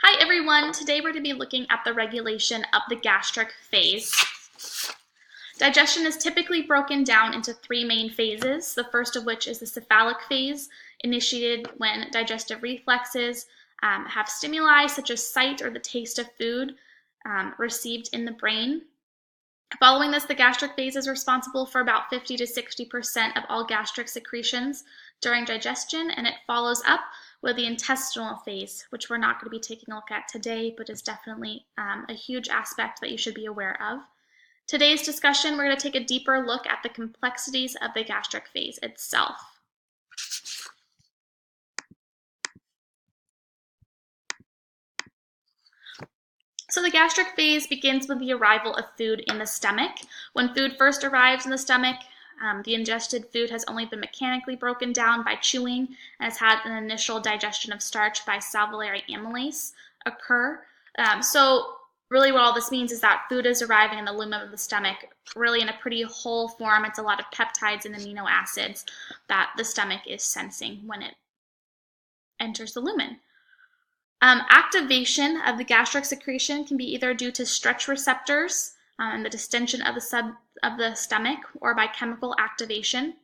Hi everyone, today we're going to be looking at the regulation of the gastric phase. Digestion is typically broken down into three main phases, the first of which is the cephalic phase, initiated when digestive reflexes have stimuli such as sight or the taste of food received in the brain. Following this, the gastric phase is responsible for about 50 to 60% of all gastric secretions during digestion, and it follows up with the intestinal phase, which we're not going to be taking a look at today, but is definitely a huge aspect that you should be aware of. Today's discussion, we're going to take a deeper look at the complexities of the gastric phase itself. So the gastric phase begins with the arrival of food in the stomach. When food first arrives in the stomach, the ingested food has only been mechanically broken down by chewing and has had an initial digestion of starch by salivary amylase occur. So really what all this means is that food is arriving in the lumen of the stomach really in a pretty whole form. It's a lot of peptides and amino acids that the stomach is sensing when it enters the lumen. Activation of the gastric secretion can be either due to stretch receptors and the distension of the stomach, or by chemical activation.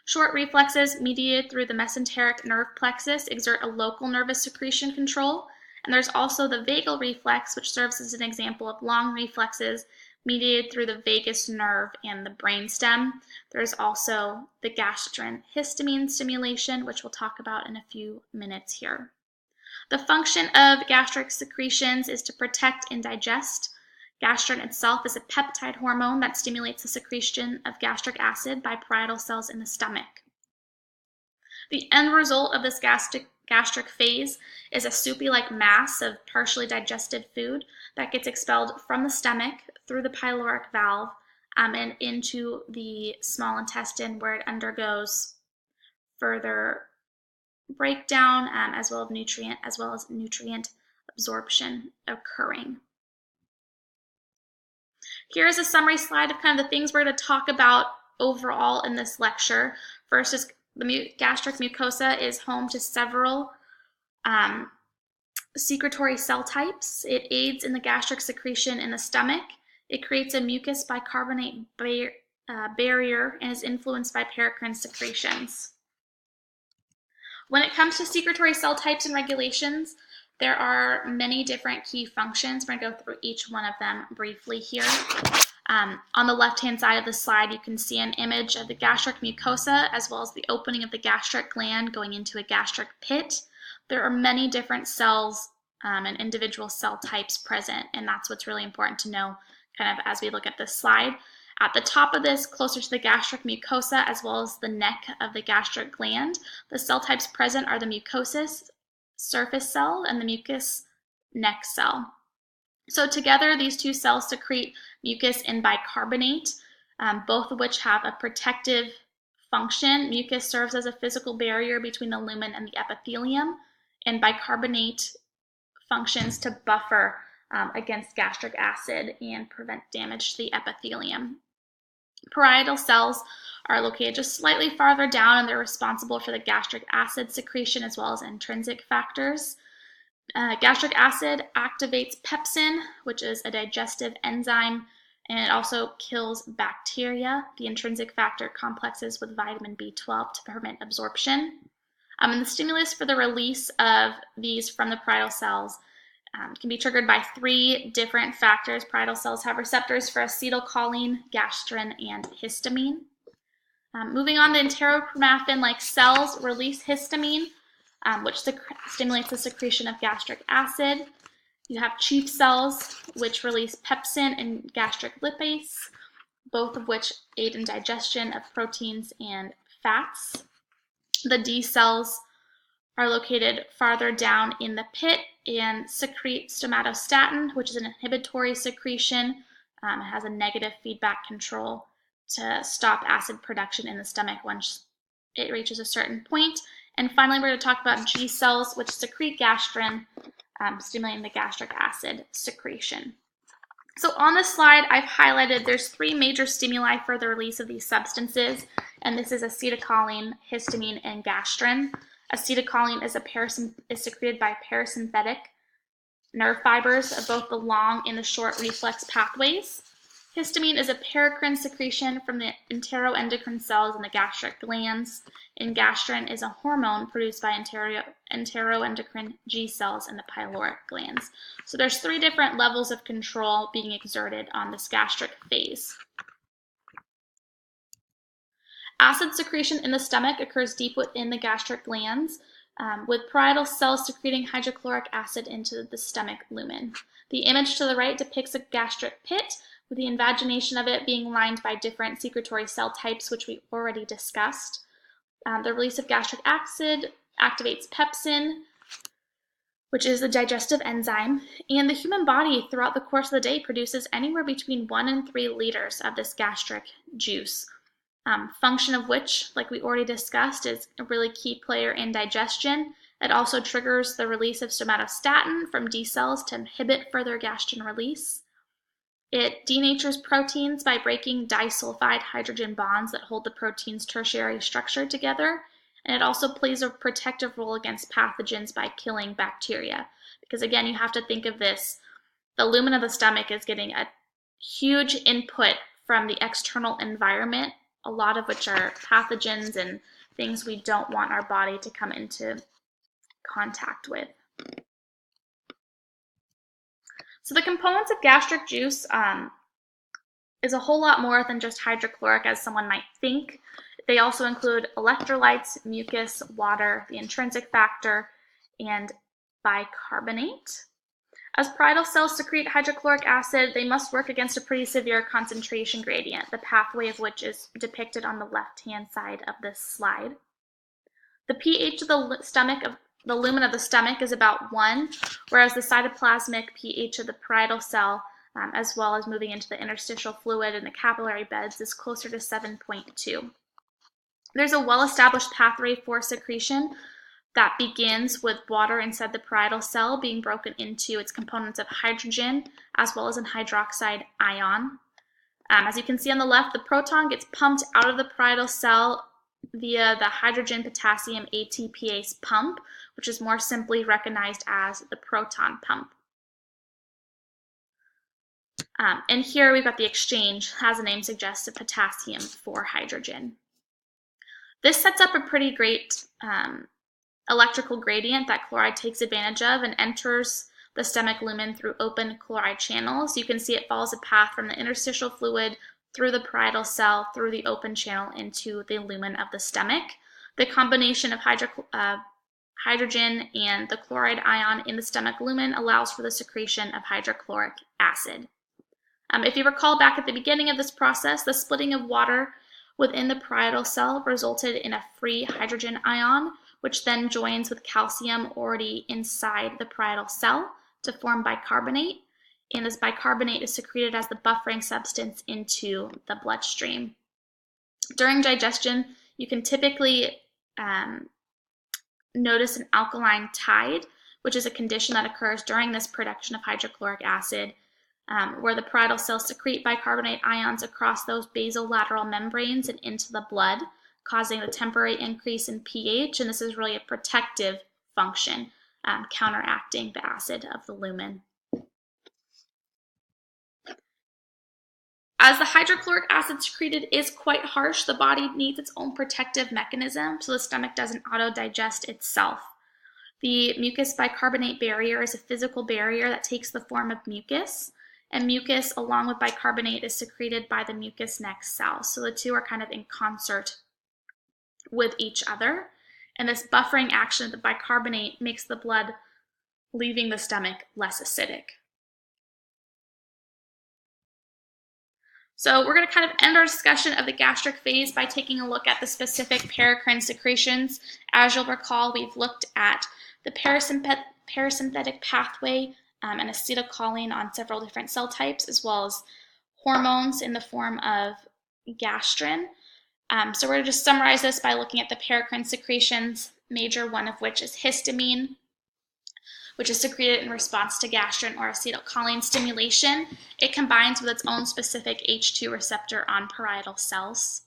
Short reflexes mediated through the mesenteric nerve plexus exert a local nervous secretion control, and there's also the vagal reflex, which serves as an example of long reflexes mediated through the vagus nerve and the brainstem. There's also the gastrin histamine stimulation, which we'll talk about in a few minutes here. The function of gastric secretions is to protect and digest. Gastrin itself is a peptide hormone that stimulates the secretion of gastric acid by parietal cells in the stomach. The end result of this gastric phase is a soupy-like mass of partially digested food that gets expelled from the stomach through the pyloric valve and into the small intestine, where it undergoes further breakdown as well as nutrient absorption occurring. Here's a summary slide of kind of the things we're going to talk about overall in this lecture. First is the gastric mucosa is home to several secretory cell types. It aids in the gastric secretion in the stomach. It creates a mucus bicarbonate barrier and is influenced by paracrine secretions. When it comes to secretory cell types and regulations, there are many different key functions. We're going to go through each one of them briefly here. On the left-hand side of the slide, you can see an image of the gastric mucosa as well as the opening of the gastric gland going into a gastric pit. There are many different cells and individual cell types present, and that's what's really important to know kind of as we look at this slide. At the top of this, closer to the gastric mucosa as well as the neck of the gastric gland, the cell types present are the mucosous surface cell and the mucus neck cell. So together, these two cells secrete mucus and bicarbonate, both of which have a protective function. Mucus serves as a physical barrier between the lumen and the epithelium, and bicarbonate functions to buffer against gastric acid and prevent damage to the epithelium. Parietal cells are located just slightly farther down, and they're responsible for the gastric acid secretion as well as intrinsic factors. Gastric acid activates pepsin, which is a digestive enzyme, and it also kills bacteria. The intrinsic factor complexes with vitamin B12 to permit absorption. And the stimulus for the release of these from the parietal cells can be triggered by three different factors. Parietal cells have receptors for acetylcholine, gastrin, and histamine. Moving on, the enterochromaffin-like cells release histamine, which stimulates the secretion of gastric acid. You have chief cells, which release pepsin and gastric lipase, both of which aid in digestion of proteins and fats. The D cells are located farther down in the pit and secrete stomatostatin, which is an inhibitory secretion. It has a negative feedback control to stop acid production in the stomach once it reaches a certain point. And finally, we're going to talk about G cells, which secrete gastrin, stimulating the gastric acid secretion. So on this slide, I've highlighted there's three major stimuli for the release of these substances, and this is acetylcholine, histamine, and gastrin. Acetylcholine is secreted by parasympathetic nerve fibers of both the long and the short reflex pathways. Histamine is a paracrine secretion from the enteroendocrine cells in the gastric glands, and gastrin is a hormone produced by enteroendocrine G cells in the pyloric glands. So there's 3 different levels of control being exerted on this gastric phase. Acid secretion in the stomach occurs deep within the gastric glands, with parietal cells secreting hydrochloric acid into the stomach lumen. The image to the right depicts a gastric pit, with the invagination of it being lined by different secretory cell types, which we already discussed. The release of gastric acid activates pepsin, which is a digestive enzyme, and the human body throughout the course of the day produces anywhere between 1 and 3 liters of this gastric juice. Function of which, like we already discussed, is a really key player in digestion. It also triggers the release of somatostatin from D cells to inhibit further gastrin release. It denatures proteins by breaking disulfide hydrogen bonds that hold the protein's tertiary structure together. And it also plays a protective role against pathogens by killing bacteria. Because again, you have to think of this, the lumen of the stomach is getting a huge input from the external environment, a lot of which are pathogens and things we don't want our body to come into contact with. So the components of gastric juice is a whole lot more than just hydrochloric as someone might think. They also include electrolytes, mucus, water, the intrinsic factor, and bicarbonate. As parietal cells secrete hydrochloric acid, they must work against a pretty severe concentration gradient, the pathway of which is depicted on the left-hand side of this slide. The pH of the lumen of the stomach is about 1, whereas the cytoplasmic pH of the parietal cell, as well as moving into the interstitial fluid and the capillary beds, is closer to 7.2. There's a well-established pathway for secretion that begins with water inside the parietal cell being broken into its components of hydrogen as well as an hydroxide ion. As you can see on the left, the proton gets pumped out of the parietal cell via the hydrogen potassium ATPase pump, which is more simply recognized as the proton pump. And here we've got the exchange, as the name suggests, of potassium for hydrogen. This sets up a pretty great electrical gradient that chloride takes advantage of and enters the stomach lumen through open chloride channels. You can see it follows a path from the interstitial fluid through the parietal cell, through the open channel into the lumen of the stomach. The combination of hydrogen and the chloride ion in the stomach lumen allows for the secretion of hydrochloric acid. If you recall back at the beginning of this process, the splitting of water within the parietal cell resulted in a free hydrogen ion, which then joins with calcium already inside the parietal cell to form bicarbonate. And this bicarbonate is secreted as the buffering substance into the bloodstream. During digestion, you can typically notice an alkaline tide, which is a condition that occurs during this production of hydrochloric acid, where the parietal cells secrete bicarbonate ions across those basolateral membranes and into the blood, causing a temporary increase in pH, and this is really a protective function, counteracting the acid of the lumen. As the hydrochloric acid secreted is quite harsh, the body needs its own protective mechanism so the stomach doesn't auto-digest itself. The mucus bicarbonate barrier is a physical barrier that takes the form of mucus, and mucus along with bicarbonate is secreted by the mucus next cell. So the two are kind of in concert with each other, and this buffering action of the bicarbonate makes the blood leaving the stomach less acidic. So we're going to kind of end our discussion of the gastric phase by taking a look at the specific paracrine secretions. As you'll recall, we've looked at the parasympathetic pathway and acetylcholine on several different cell types, as well as hormones in the form of gastrin. So we're going to just summarize this by looking at the paracrine secretions, major one of which is histamine, which is secreted in response to gastrin or acetylcholine stimulation. It combines with its own specific H2 receptor on parietal cells.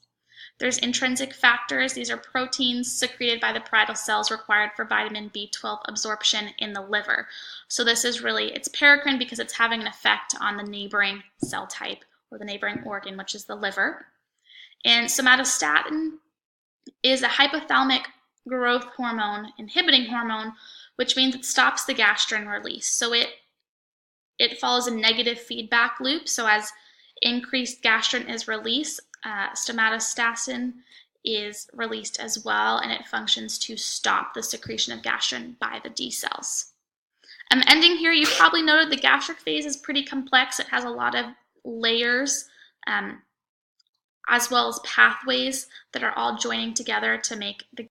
There's intrinsic factors. These are proteins secreted by the parietal cells required for vitamin B12 absorption in the liver. So this is really, it's paracrine because it's having an effect on the neighboring cell type or the neighboring organ, which is the liver. And somatostatin is a hypothalamic growth hormone inhibiting hormone, which means it stops the gastrin release. So it follows a negative feedback loop. So as increased gastrin is released, somatostatin is released as well, and it functions to stop the secretion of gastrin by the D cells. Ending here, you probably noted the gastric phase is pretty complex. It has a lot of layers, as well as pathways that are all joining together to make the